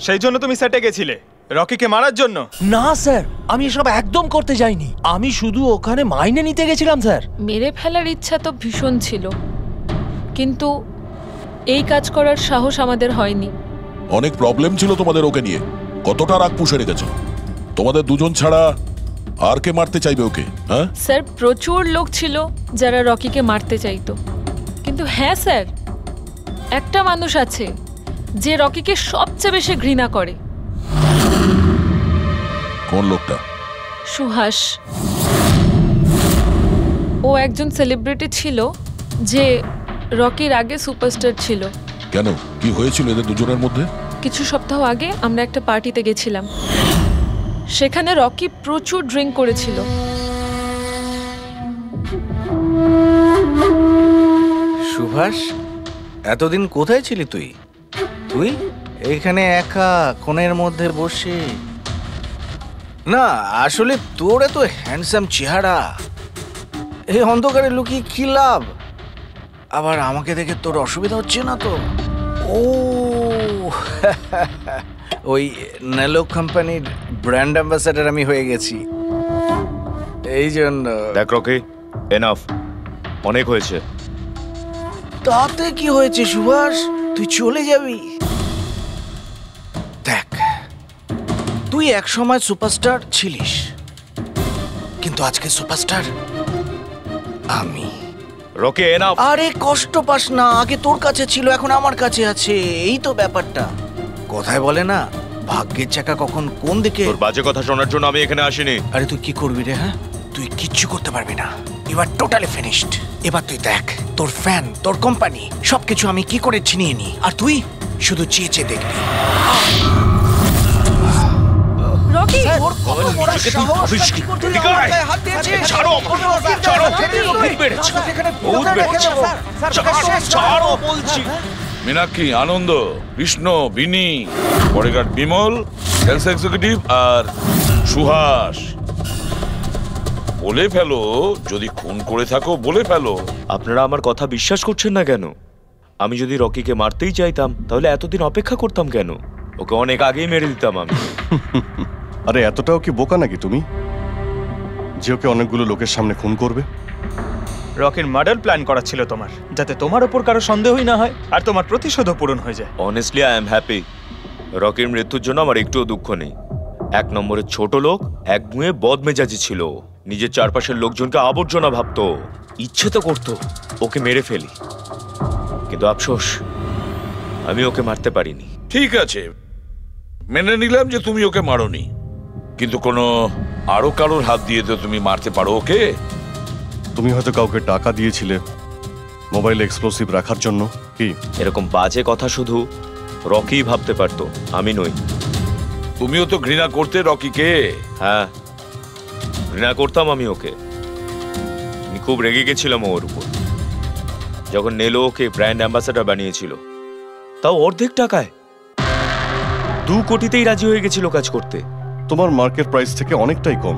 সেই জন্য তুমি সেটে গেছিলে রকিকে মারার জন্য? না স্যার, আমি এসব একদম করতে যাইনি। আমি শুধু ওখানে মাইনে নিতে গেছিলাম স্যার। মেরে ফেলার ইচ্ছা তো ভীষণ ছিল, কিন্তু এই কাজ করার সাহস আমাদের হয়নি। অনেক প্রবলেম ছিল তোমাদের ওকে নিয়ে। কতটা রাগ পুষে রেখেছো? তোমাদের দুজন ছাড়া আর কে মারতে চাইবে ওকে? হ্যাঁ স্যার, প্রচুর লোক ছিল যারা রকিকে মারতে চাইতো, কিন্তু হ্যাঁ স্যার, একটা মানুষ আছে যে রকিকে সবচেয়ে বেশি ঘৃণা করে। কোন লোকটা? সুহাস। ও একজন সেলিব্রিটি ছিল যে রকির আগে সুপারস্টার ছিল। কেন, কি হয়েছিল এদের দুজনের মধ্যে? কিছু সপ্তাহ আগে আমরা একটা পার্টিতে গেছিলাম, সেখানে রকি প্রচুর ড্রিঙ্ক করেছিল। সুভাষ, এতদিন কোথায় ছিলি তুই? তুই এইখানে একা কোণের মধ্যে বসে? না আসলে তোর এত হ্যান্ডসাম চেহারা, এই অন্ধকারে লুকিয়ে কি লাভ? আবার আমাকে দেখে তোর অসুবিধা হচ্ছে না তো? ও ওই নেলো কোম্পানির ব্র্যান্ড অ্যাম্বাসেডর আমি হয়ে গেছি, এই জন্য। দেখ রকি, এনাফ, অনেক হয়েছে। তাতে কি হয়েছে সুভাষ? তুই চলে যাবি? দেখ, তুই এক সময় সুপারস্টার ছিলিস, কিন্তু আজকে সুপারস্টার আমি। Rocky enough. আরে কষ্ট পাস না, আগে তোর কাছে ছিল, এখন আমার কাছে আছে, এই তো ব্যাপারটা। কথায় বলে না, ভাগ্যের চাকা কখন কোন দিকে। তোর বাজে কথা শোনার জন্য আমি এখানে আসিনি। আরে তুই কি করবি রে? হ্যাঁ, তুই কিচ্ছু করতে পারবি না। You are totally finished. এবার তুই দেখ তোর ফ্যান, তোর কোম্পানি সবকিছু আমি কি করে ছিনিয়ে নি, আর তুই শুধু চেয়ে চেয়ে দেখবি। রকি ওর কত বড় সাহস, কি করতে হাত দিয়েছে? ছাড়ো ছাড়ো, বহুত বেড়েছে, বহুত বেড়েছে, ছাড়ো বলছি। মীনাক্ষী, আনন্দ, কৃষ্ণ, বিনি, বডিগার্ড বিমল, সেলস এক্সিকিউটিভ আর সুহাস, বলে ফেলো যদি খুন করে থাকো, বলে ফেলো। আপনারা আমার কথা বিশ্বাস করছেন না কেন? আমি যদি রকিকে মারতেই চাইতাম তাহলে এতদিন অপেক্ষা করতাম কেন? ওকে অনেক আগেই মেরে দিতাম আমি। আরে এতটাও কি বোকা নাকি তুমি যে ওকে অনেকগুলো লোকের সামনে খুন করবে? রকির মার্ডার প্ল্যান করা ছিল তোমার, যাতে তোমার ওপর কারো সন্দেহই না হয় আর তোমার প্রতিশোধও পূরণ হয়ে যায়। Honestly I am happy. রকির মৃত্যুর জন্য আমার একটুও দুঃখ নেই। এক নম্বরের ছোট লোক, এক গুঁয়ে বদমেজাজি ছিল, নিজের চারপাশের লোকজনকে আবর্জনা ভাবতো, ইচ্ছে তো করতো ওকে মেরে ফেলি, কিন্তু আফসোস আমি ওকে মারতে পারিনি। ঠিক আছে, মেনে নিলাম যে তুমি ওকে মারোনি, কিন্তু কোনো আরো কারোর হাত দিয়ে তো তুমি মারতে পারো ওকে। তুমি হয়তো কাউকে টাকা দিয়েছিলে মোবাইলে এক্সপ্লোসিভ রাখার জন্য। কি এরকম বাজে কথা শুধু রকি ভাবতে পারতো, আমি নই। তুমিও তো ঘৃণা করতে রকিকে। হ্যাঁ, ঘৃণা করতাম আমি ওকে। আমি খুব রেগে গেছিলাম ওর উপর যখন নেলো ওকে ব্র্যান্ড অ্যাম্বাসেডর বানিয়েছিল, তাও অর্ধেক টাকায়। 2 কোটিতেই রাজি হয়ে গেছিল কাজ করতে। তোমার মার্কেট প্রাইস থেকে অনেকটাই কম,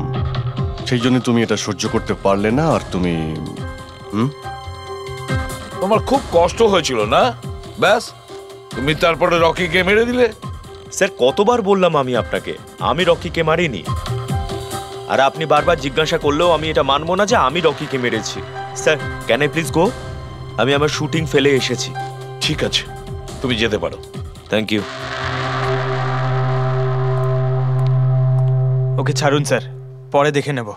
সেই জন্য তুমি এটা সহ্য করতে পারলে না। আর তুমি তোমার খুব কষ্ট হয়েছিল না? ব্যাস, তুমি তারপরে রকিকে মেরে দিলে। স্যার কতবার বললাম আমি আপনাকে, আমি রকিকে মারিনি। আর আপনি বারবার জিজ্ঞাসা করলেও আমি এটা মানবো না যে আমি রকিকে মেরেছি। Sir can I please go? আমি আমার শুটিং ফেলে এসেছি। ঠিক আছে, তুমি যেতে পারো। Thank you. ওকে ছাড়ুন স্যার, পরে দেখে নেব।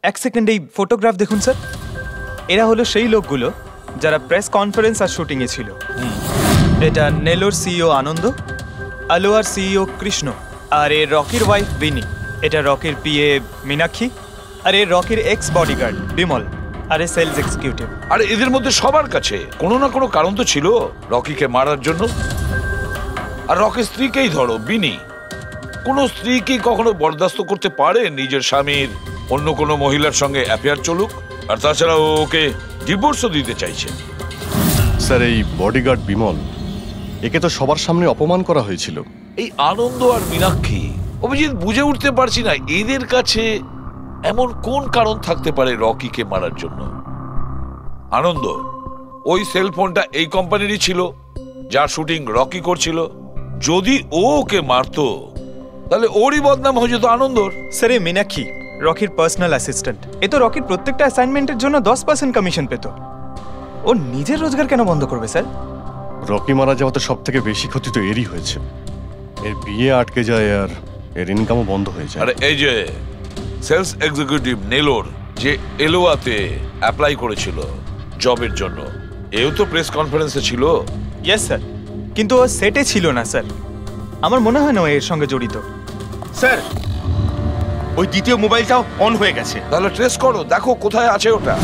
এক সেকেন্ড এই ফটোগ্রাফ দেখুন স্যার। এরা হলো সেই লোকগুলো যারা প্রেস কনফারেন্স আর শুটিংয়ে ছিল। এটা নেলোর সিইও আনন্দ, আলোয়ার সিইও কৃষ্ণ, আর এর রকির ওয়াইফ বিনি। এটা রকির পিএ মীনাক্ষী, আর এর রকির এক্স বডিগার্ড বিমল, আর এর সেলস এক্সিকিউটিভ। আর এদের মধ্যে সবার কাছে কোনো না কোনো কারণ তো ছিল রকিকে মারার জন্য। আর রকির স্ত্রীকেই ধরো, বিনি। কোনো স্ত্রী কি কখনো বরদাস্ত করতে পারে নিজের স্বামীর অন্য কোনো মহিলার সঙ্গে অ্যাফেয়ার চলুক? আর তাছাড়া ওকে ডিভোর্সও দিতে চাইছে। স্যার এই বডিগার্ড বিমল, একে তো সবার সামনে অপমান করা হয়েছিল। এই আনন্দ আর মীনাক্ষী, অভিজিৎ বুঝে উঠতে পারছি না এদের কাছে এমন কোন কারণ থাকতে পারে রকিকে মারার জন্য। আনন্দ, ওই সেলফোনটা এই কোম্পানিরই ছিল যার শুটিং রকি করছিল। যদি ও ওকে মারতো তাহলে ওরই বদনাম হয়ে যেত আনন্দর। স্যার এই মীনাক্ষী রকির পার্সোনাল অ্যাসিস্ট্যান্ট। এ তো রকির প্রত্যেকটা অ্যাসাইনমেন্টের জন্য 10% কমিশন পেত। ও নিজের রোজগার কেন বন্ধ করবে স্যার? রকি মারা যাওয়াতে সব থেকে বেশি ক্ষতি তো এরই হয়েছে। এর বিয়ে আটকে যায় আর এর ইনকামও বন্ধ হয়ে যায়। আরে এই যে সেলস এক্সিকিউটিভ নেলোর যে এলোয়াতে অ্যাপ্লাই করেছিল জবের জন্য, এও তো প্রেস কনফারেন্সে ছিল। ইয়েস স্যার, কিন্তু ও সেটে ছিল না স্যার। আমার মনে হয় না ও এর সঙ্গে জড়িত। স্যার ওই দ্বিতীয় মোবাইলটাও অন হয়ে গেছে। তাহলে ট্রেস করো, দেখো কোথায় আছে ওটা।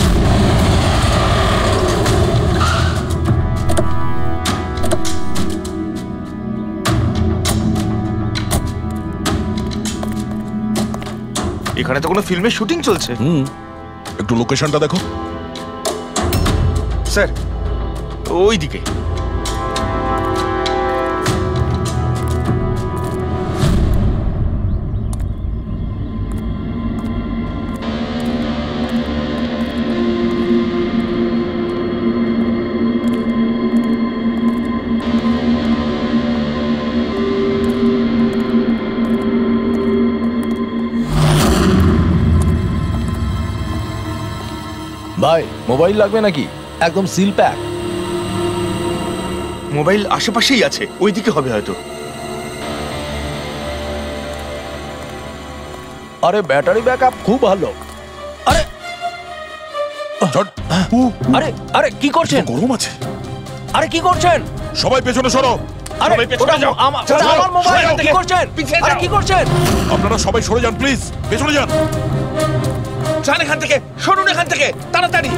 এখানে তো কোনো ফিল্মের শুটিং চলছে। একটু লোকেশনটা দেখো স্যার, ওই দিকে। ভাই মোবাইল লাগবে নাকি? একদম সিল প্যাক। মোবাইল আশেপাশেই আছে, ওইদিকে হবে হয়তো। আরে ব্যাটারি ব্যাকআপ খুব ভালো। আরে আরে আরে কি করছেন? গরম আছে। আরে কি করছেন? সবাই পেছনে সরো। আরে ওটা আমার মোবাইল, কি করছেন? আরে কি করছেন? আপনারা সবাই সরে যান প্লিজ, পেছনে যান। যান এখান থেকে, সরুন এখান থেকে তাড়াতাড়ি।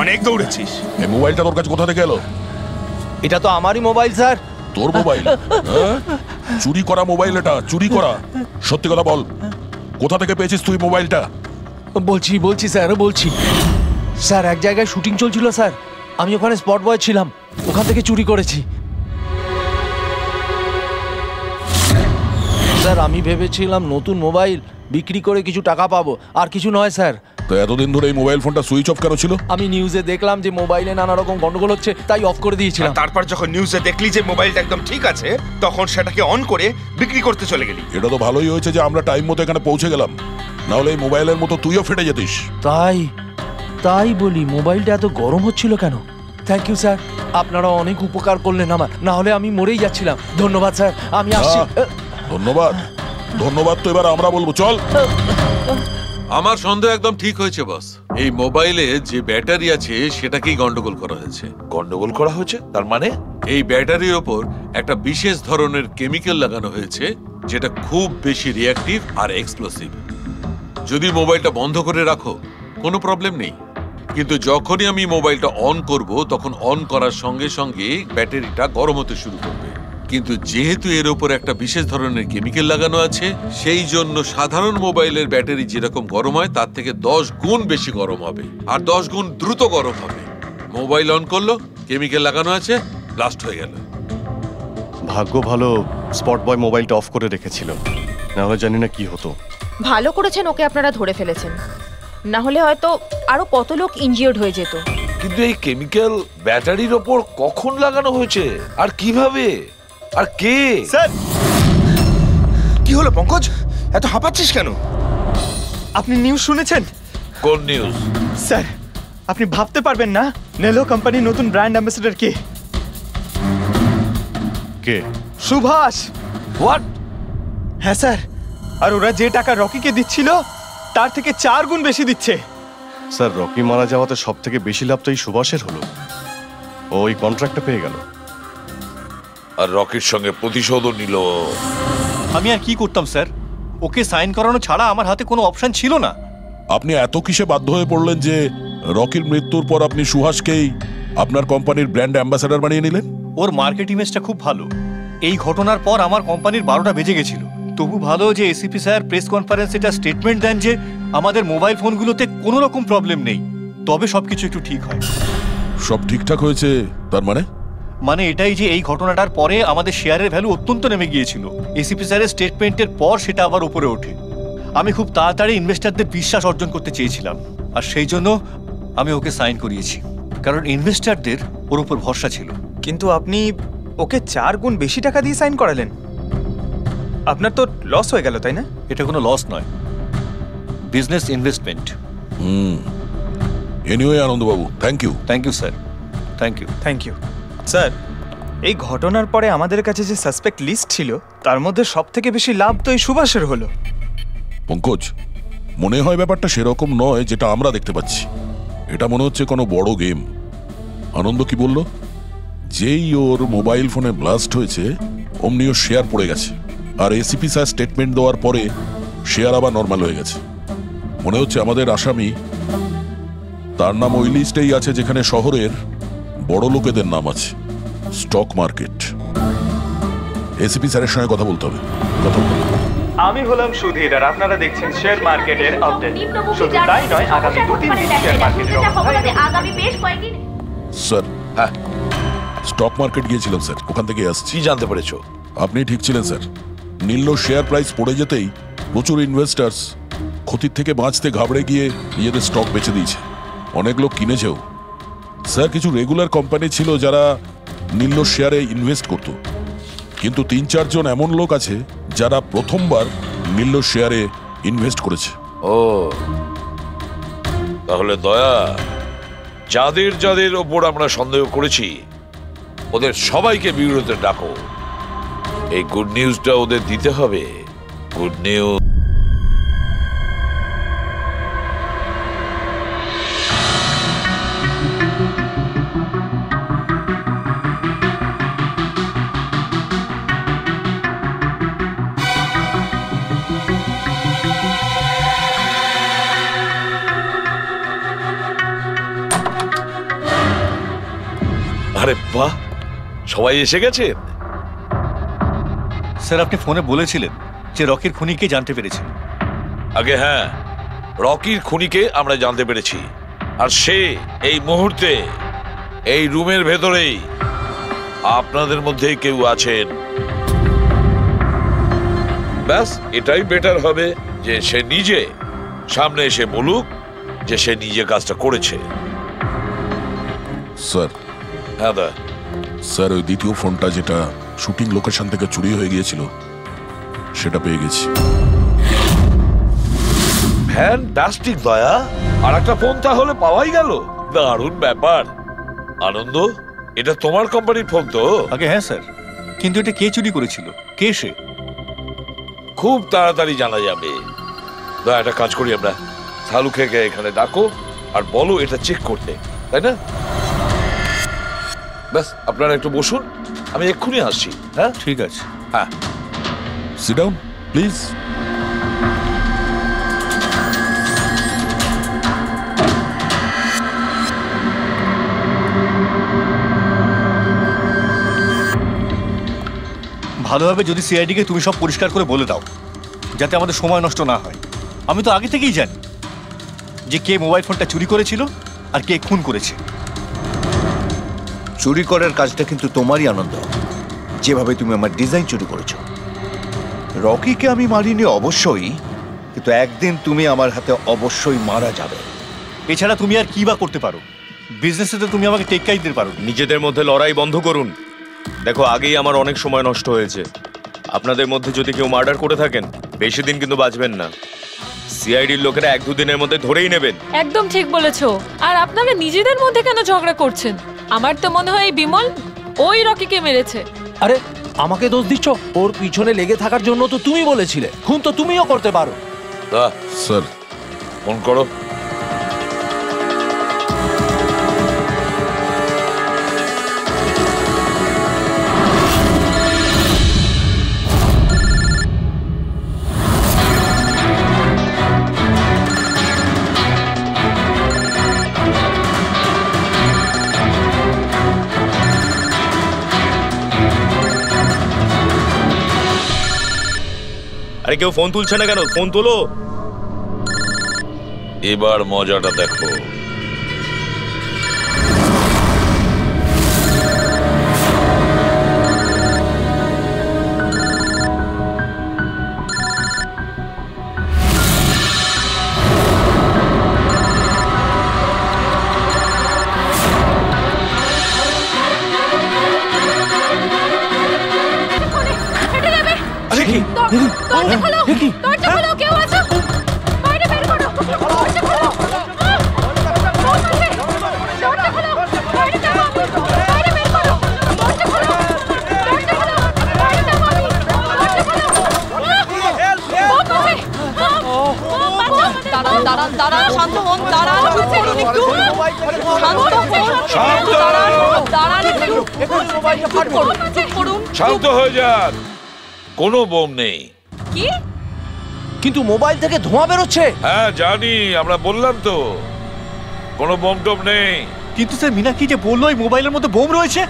অনেক দৌড়েছিস। এই মোবাইলটা তোর কাছে কোথা থেকে এলো? এটা তো আমারই মোবাইল স্যার। তোর মোবাইল? চুরি করা মোবাইল এটা, চুরি করা। সত্যি কথা বল, কোথা থেকে পেয়েছিস তুই মোবাইলটা? বলছি স্যার, বলছি স্যার, এক জায়গায় শুটিং চলছিল স্যার, আমি ওখানে স্পট বয় ছিলাম, ওখান থেকে চুরি করেছি স্যার। আমি ভেবেছিলাম নতুন মোবাইল বিক্রি করে কিছু টাকা পাবো, আর কিছু নয় স্যার। তো এতদিন ধরে এই মোবাইল ফোনটা সুইচ অফ কেন ছিল? আমি নিউজে দেখলাম যে মোবাইলে নানা রকম গন্ডগোল হচ্ছে, তাই অফ করে দিয়েছিলাম। তারপর যখন নিউজে দেখলি যে মোবাইলটা একদম ঠিক আছে, তখন সেটাকে অন করে বিক্রি করতে চলে গেলি। এটা তো ভালোই হয়েছে যে আমরা টাইম মতো এখানে পৌঁছে গেলাম, না হলে এই মোবাইলের মতো তুইও ফেটে যেতিস। তাই বলি, মোবাইলটা এত গরম হচ্ছিল কেন? থ্যাংক ইউ স্যার, আপনারা অনেক উপকার করলেন আমার, না হলে আমি মরেই যাচ্ছিলাম। ধন্যবাদ স্যার, আমি আসছি। ধন্যবাদ তো এবার আমরা বলবো, চল। আমার সন্দেহ একদম ঠিক হয়েছে বস। এই মোবাইলে যে ব্যাটারি আছে সেটাকেই গন্ডগোল করা হয়েছে। গন্ডগোল করা হয়েছে তার মানে? এই ব্যাটারির ওপর একটা বিশেষ ধরনের কেমিক্যাল লাগানো হয়েছে যেটা খুব বেশি রিঅ্যাক্টিভ আর এক্সপ্লোসিভ। যদি মোবাইলটা বন্ধ করে রাখো কোনো প্রবলেম নেই, কিন্তু যখনই আমি মোবাইলটা অন করব তখন অন করার সঙ্গে সঙ্গে ব্যাটারিটা গরম হতে শুরু করবে। কিন্তু যেহেতু এর উপর একটা বিশেষ ধরনের কেমিক্যাল লাগানো আছে, সেই জন্য সাধারণ মোবাইলের ব্যাটারি যেরকম গরম হয় তার থেকে 10 গুণ বেশি গরম হবে, আর 10 গুণ দ্রুত গরম হবে। মোবাইল অন করলো, কেমিক্যাল লাগানো আছে, ব্লাস্ট হয়ে গেল। ভাগ্য ভালো স্পট বয় মোবাইলটা অফ করে রেখেছিল, না হলে জানি না কি হতো। ভালো করেছেন ওকে আপনারা ধরে ফেলেছেন, না হলে হয়তো আরো কত লোক ইনজিওর্ড হয়ে যেত। কিন্তু এই কেমিক্যাল ব্যাটারির ওপর কখন লাগানো হয়েছে আর কিভাবে আর কে? স্যার, কি হলো পঙ্কজ, এত হাঁপাচ্ছিস কেন? আপনি নিউজ শুনেছেন? কোন নিউজ? স্যার, আপনি ভাবতে পারবেন না নেলো কোম্পানির নতুন ব্র্যান্ড অ্যাম্বাসেডর কে? সুভাষ। হোয়াট? হ্যাঁ স্যার, আর ওরা যে টাকা রকিকে দিচ্ছিল তার থেকে 4 গুণ বেশি দিচ্ছে। স্যার, রকি মারা যাওয়াতে সব থেকে বেশি লাভ তো এই সুভাষের হলো, ওই কন্ট্রাক্টটা পেয়ে গেল। আর রকির সঙ্গে প্রতিশোধও নিল। আমি আর কি করতাম স্যার, ওকে সাইন করানো ছাড়া আমার হাতে কোনো অপশন ছিল না। আপনি এত কিসে বাধ্য হয়ে পড়লেন যে রকির মৃত্যুর পর আপনি সুহাসকেই আপনার কোম্পানির ব্র্যান্ড অ্যাম্বাসেডর বানিয়ে নিলেন? ওর মার্কেট ইমেজটা খুব ভালো। এই ঘটনার পর আমার কোম্পানির 12টা বেজে গেছিল। তবু ভালো যে এসিপি স্যার প্রেস কনফারেন্সে একটা স্টেটমেন্ট দেন যে আমাদের মোবাইল ফোনগুলোতে কোনো রকম প্রবলেম নেই, তবে সবকিছু একটু ঠিক হয়। সব ঠিকঠাক হয়েছে তার মানে এটাই যে এই ঘটনাটার পরে আমাদের শেয়ারের ভ্যালু অত্যন্ত নেমে গিয়েছিল। এসিপি স্যারের স্টেটমেন্টের পর সেটা আবার উপরে ওঠে। আমি খুব তাড়াতাড়ি ইনভেস্টরদের বিশ্বাস অর্জন করতে চেয়েছিলাম, আর সেই জন্য আমি ওকে সাইন করিয়েছি, কারণ ইনভেস্টরদের ওর উপর ভরসা ছিল। কিন্তু আপনি ওকে 4 গুণ বেশি টাকা দিয়ে সাইন করালেন, আপনার তো লস হয়ে গেল, তাই না? এটা কোনো লস নয়, বিজনেস ইনভেস্টমেন্ট। এনিওয়ে আনন্দবাবু, thank you. Thank you sir, thank you. Thank you sir. এই ঘটনার পরে আমাদের কাছে যে সাসপেক্ট লিস্ট ছিল তার মধ্যে সবথেকে বেশি লাভ তো এই সুভাষের হলো। পঙ্কজ, মনে হয় ব্যাপারটা সেরকম নয় যেটা আমরা দেখতে পাচ্ছি। এটা মনে হচ্ছে কোনো বড় গেম। আনন্দ কি বলল? যেই ওর মোবাইল ফোনে ব্লাস্ট হয়েছে অমনি ওর শেয়ার পড়ে গেছে, আর এসিপি স্যার স্টেটমেন্ট দেওয়ার পরে শেয়ার আবার নর্মাল হয়ে গেছে। মনে হচ্ছে আমাদের আসামি, তার নাম ওই লিস্টেই আছে যেখানে শহরের বড় লোকেদের নাম আছে, স্টক মার্কেট। এসিপি স্যারের সঙ্গে কথা বলতে হবে। আমি হলাম সুধীর, আর আপনারা দেখছেন শেয়ার মার্কেটের আপডেট। শুধু তাই নয়, আগামী 2-3 দিন শেয়ার মার্কেটের আগামী বেশ কয়েকদিন। স্যার, হ্যাঁ, স্টক মার্কেট গিয়েছিলাম স্যার, ওখান থেকে আসছি। কি জানতে পেরেছো? আপনি ঠিক ছিলেন স্যার। নীল শেয়ার প্রাইস পড়ে যেতেই প্রচুর ইনভেস্টার্স ক্ষতির থেকে বাঁচতে ঘাবড়ে গিয়ে নিজেদের স্টক বেচে দিয়েছে। অনেক লোক কিনেছেও স্যার। কিছু রেগুলার কোম্পানি ছিল যারা নীল্লোর শেয়ারে ইনভেস্ট করত, কিন্তু 3-4 জন এমন লোক আছে যারা প্রথমবার নীল্লোর শেয়ারে ইনভেস্ট করেছে। ও তাহলে দয়া, যাদের যাদের ওপর আমরা সন্দেহ করেছি ওদের সবাইকে বিরুদ্ধে ডাকো। এই গুড নিউজটা ওদের দিতে হবে। Good news. আরে বাহ, সবাই এসে গেছেন। স্যার, আপনি ফোনে বলেছিলেন যে রকির খুনিকে জানতে পেরেছেন। আগে হ্যাঁ, রকির খুনিকে আমরা জানতে পেরেছি, আর সে এই মুহূর্তে এই রুমের ভেতরেই আপনাদের মধ্যেই কেউ আছেন। ব্যাস, এটাই বেটার হবে যে সে নিজে সামনে এসে বলুক যে সে নিজে কাজটা করেছে। স্যার। হ্যাঁ দা। স্যার, ওই দ্বিতীয় ফোনটা যেটা শুটিং লোকেশন থেকে চুরি হয়ে গিয়েছিল সেটা পেয়ে গেছি। ফ্যান্টাস্টিক দয়া, আর একটা ফোন তাহলে পাওয়াই গেল। দারুণ ব্যাপার। আনন্দ, এটা তোমার কোম্পানির ফোন তো? আগে হ্যাঁ স্যার, কিন্তু এটা কে চুরি করেছিল, কে সে? খুব তাড়াতাড়ি জানা যাবে। দয়া, একটা কাজ করি আমরা, শালুকে এখানে ডাকো আর বলো এটা চেক করতে, তাই না? ব্যাস, আপনারা একটু বসুন, আমি এক্ষুনি আসছি। হ্যাঁ ঠিক আছে। হ্যাঁ, সিট ডাউন প্লিজ। ভালোভাবে যদি সিআইডিকে তুমি সব পরিষ্কার করে বলে দাও, যাতে আমাদের সময় নষ্ট না হয়। আমি তো আগে থেকেই জানি যে কে মোবাইল ফোনটা চুরি করেছিল আর কে খুন করেছে। চুরি করার কাজটা কিন্তু তোমারই আনন্দ, যেভাবে তুমি আমার ডিজাইন চুরি করেছো। রকিকে আমি মারিনি অবশ্যই, কিন্তু একদিন তুমি আমার হাতে অবশ্যই মারা যাবে। এছাড়া তুমি আর কি বা করতে পারো? বিজনেসে তো তুমি আমাকে টেক্কাই দিতে পারো। নিজেদের মধ্যে লড়াই বন্ধ করুন। দেখো, আগেই আমার অনেক সময় নষ্ট হয়েছে। আপনাদের মধ্যে যদি কেউ মার্ডার করে থাকেন, বেশি দিন কিন্তু বাঁচবেন না। সিআইডির লোকেরা 1-2 দিনের মধ্যে ধরেই নেবেন। একদম ঠিক বলেছো। আর আপনারা নিজেদের মধ্যে কেন ঝগড়া করছেন? আমার তো মনে হয় বিমল ওই রকিকে মেরেছে। আরে আমাকে দোষ দিচ্ছ? ওর পিছনে লেগে থাকার জন্য তো তুমি বলেছিলে, খুন তো তুমিও করতে পারো। স্যার, ফোন করো। আরে কেউ ফোন তুলছে না কেন? ফোন তোলো। এবার মজাটা দেখো। দরজা খোলো, দরজা খোলো, কেউ আছো? বাইরে বের করো, দরজা খোলো। দরজা খোলো, বাইরে যাবো আমি। বাইরে বের করো, দরজা খোলো, দরজা খোলো, বাইরে যাবো আমি। দরজা খোলো। দাঁড়ান দাঁড়ান দাঁড়ান, শান্ত হন, দাঁড়ান, চুপ করুন একটু, শান্ত হন, দাঁড়ান একটু, চুপ করুন। শান্ত হয়ে যান, কোনো বোম নেই। কি? কিন্তু মোবাইল থেকে ধোঁয়া বেরোচ্ছে। হ্যাঁ জানি, আমরা বললাম তো কোনো বোম টোম নেই। কিন্তু স্যার, মীনাক্ষী যে বললো এই মোবাইলের মধ্যে বোম রয়েছে।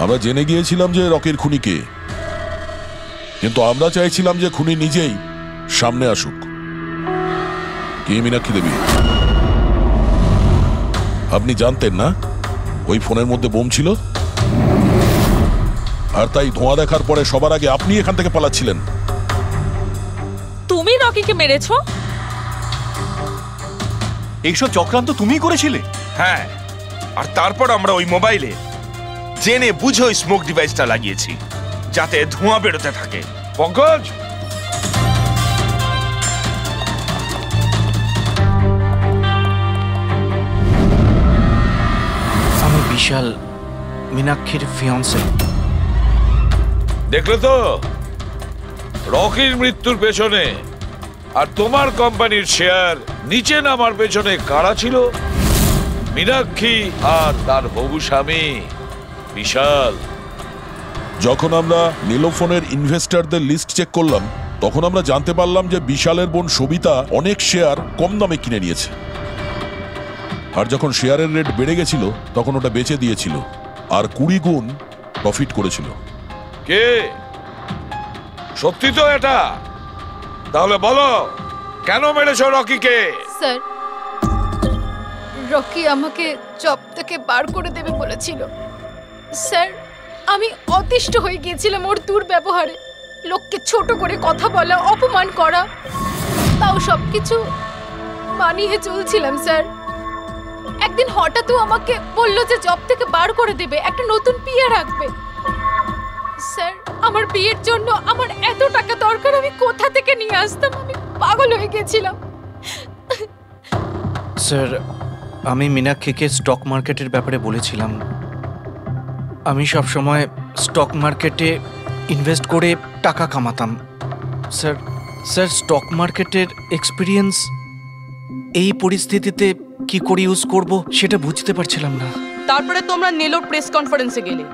আমরা জেনে গিয়েছিলাম যে রকির খুনি কে, কিন্তু আমরা চাইছিলাম যে খুনি নিজেই সামনে আসুক। কে মীনাক্ষী দেবী? আপনি জানতেন না ওই ফোনের মধ্যে বোম ছিল? আর তাই ধোঁয়া দেখার পরে সবার আগে আপনি এখান থেকে পালাচ্ছিলেন। তুমি রকিকে মেরেছো? এইসব চক্রান্ত তুমিই করেছিলে? হ্যাঁ, আর তারপর আমরা ওই মোবাইলে জেনে বুঝে ওই স্মোক ডিভাইসটা লাগিয়েছি, যাতে ধোঁয়া বেরোতে থাকে। পঙ্কজ, আমি বিশাল, মীনাক্ষীর ফিয়ান্সে। দেখলে তো রকির মৃত্যুর পেছনে আর তোমার কোম্পানির শেয়ার নিচে নামার পেছনে কারা ছিল? মীনাক্ষী আর তার হবু স্বামী বিশাল। যখন আমরা নীলোফোনের ইনভেস্টরদের লিস্ট চেক করলাম, তখন আমরা জানতে পারলাম যে বিশালের বোন সবিতা অনেক শেয়ার কম দামে কিনে নিয়েছে, আর যখন শেয়ারের রেট বেড়ে গেছিল তখন ওটা বেচে দিয়েছিল আর 20 গুণ প্রফিট করেছিল। কে? সত্যি তো এটা? তাহলে বলো, কেন মেরেছো রকিকে? স্যার, রকি আমাকে জব থেকে বার করে দেবে বলেছিল। স্যার, আমি অতিষ্ঠ হয়ে গিয়েছিলাম ওর দুর্ব্যবহারে। লোককে ছোট করে কথা বলা, অপমান করা, তাও সবকিছু মানিয়ে চলছিলাম স্যার। একদিন হঠাৎও আমাকে বলল যে জব থেকে বার করে দেবে, একটা নতুন পিএ রাখবে। স্যার, আমার বিয়ের জন্য আমার এত টাকা দরকার, আমি কোথা থেকে নিয়ে আসতাম? আমি পাগল হয়ে গেছিলাম। স্যার, আমি মীনাক্ষীকে স্টক মার্কেটের ব্যাপারে বলেছিলাম। আমি সব সময় স্টক মার্কেটে ইনভেস্ট করে টাকা কামাতাম। স্যার, স্টক মার্কেটের এক্সপিরিয়েন্স এই পরিস্থিতিতে কি করে ইউজ করব সেটা বুঝতে পারছিলাম না। তারপরে তোমরা নেলোর প্রেস কনফারেন্সে গেলে,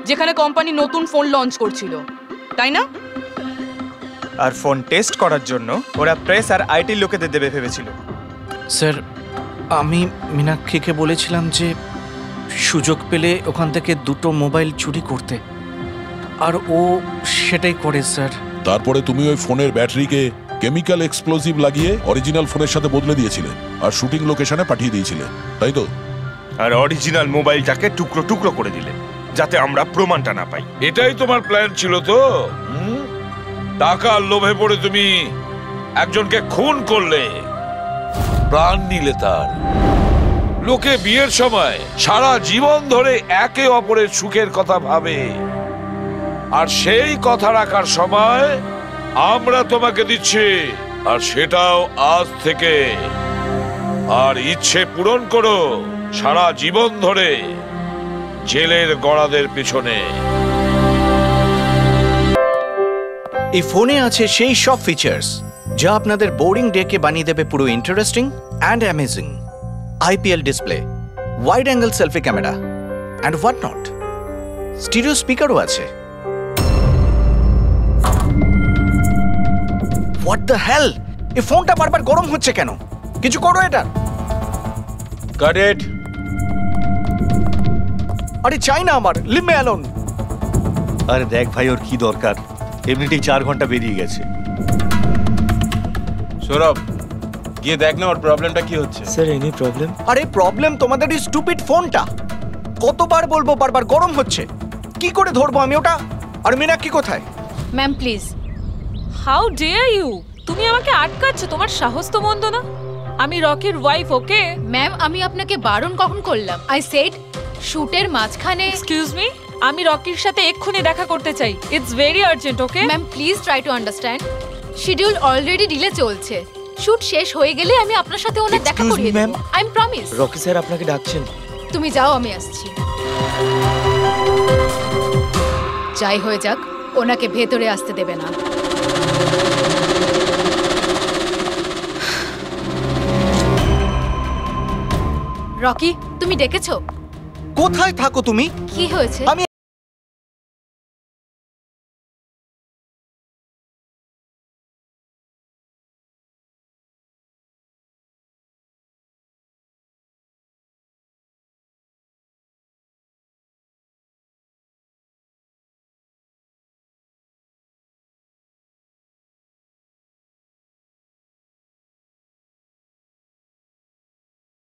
যেখানে কোম্পানি নতুন ফোন লঞ্চ করছিল, তাই না? আর ফোন টেস্ট করার জন্য ওরা প্রেস আর আইটি লোকেদের দেবে ভেবেছিল। স্যার, আমি মীনাক্ষীকে বলেছিলাম যে সুযোগ পেলে ওখান থেকে 2টো মোবাইল চুরি করতে, আর ও সেটাই করে স্যার। তারপরে তুমি ওই ফোনের ব্যাটারিকে কেমিক্যাল এক্সপ্লোসিভ লাগিয়ে অরিজিনাল ফোনের সাথে বদলে দিয়েছিলে আর শুটিং লোকেশনে পাঠিয়ে দিয়েছিলে, তাই তো? আর অরিজিনাল মোবাইলটাকে টুকরো টুকরো করে দিলে, যাতে আমরা প্রমাণটা না পাই। এটাই তোমার প্ল্যান ছিল তো? টাকার লোভে পড়ে তুমি একজনকে খুন করলে, প্রাণ নিলে তার। লোকে বিয়ের সময় সারা জীবন ধরে একে অপরের সুখের কথা ভাবে, আর সেই কথা রাখার সময় আমরা তোমাকে দিচ্ছি, আর সেটাও আজ থেকে। আর ইচ্ছে পূরণ করো সারা জীবন ধরে জেলের গড়াদের পিছনে। এই ফোনে আছে সেই সব ফিচার্স যা আপনাদের বোরিং ডেকে বানিয়ে দেবে পুরো interesting and amazing. IPL display, wide angle selfie camera and what not. Stereo স্পিকারও আছে। হোয়াট দ্য হেল, এই ফোনটা বারবার গরম হচ্ছে কেন? কিছু করো এটা। Got it. আরে চাই না আমার, লিভ মি অ্যালোন। আরে দেখ ভাই, ওর কি দরকার? এমনিতেই 4 ঘন্টা বেরিয়ে গেছে। সৌরভ, গিয়ে দেখ না ওর প্রবলেমটা কি হচ্ছে। Sir, any problem? আরে প্রবলেম তোমাদের এই স্টুপিড ফোনটা। কতবার বলবো, বারবার গরম হচ্ছে। কি করে ধরবো আমি ওটা? আর মীনাক্ষী কোথায়? Ma'am please. How dare you? তুমি আমাকে আটকাচ্ছ? তোমার সাহস তো মন্দ না। আমি রকির ওয়াইফ, ওকে? ম্যাম, আমি আপনাকে বারণ কখন করলাম? আই সেড শুটের মাঝখানে। এক্সকিউজ মি, আমি রকির সাথে এক্ষুনি দেখা করতে চাই। It's very urgent, okay? Ma'am please try to understand. Schedule already delay চলছে। শুট শেষ হয়ে গেলে আমি আপনার সাথে ওনার দেখা করিয়ে দেব। I am promise. Rocky sir আপনাকে ডাকছেন। তুমি যাও, আমি আসছি। যাই হয়ে যাক, ওনাকে ভেতরে আসতে দেবে না। রকি, তুমি ডেকেছো? কোথায় থাকো তুমি? কি হয়েছে? আমি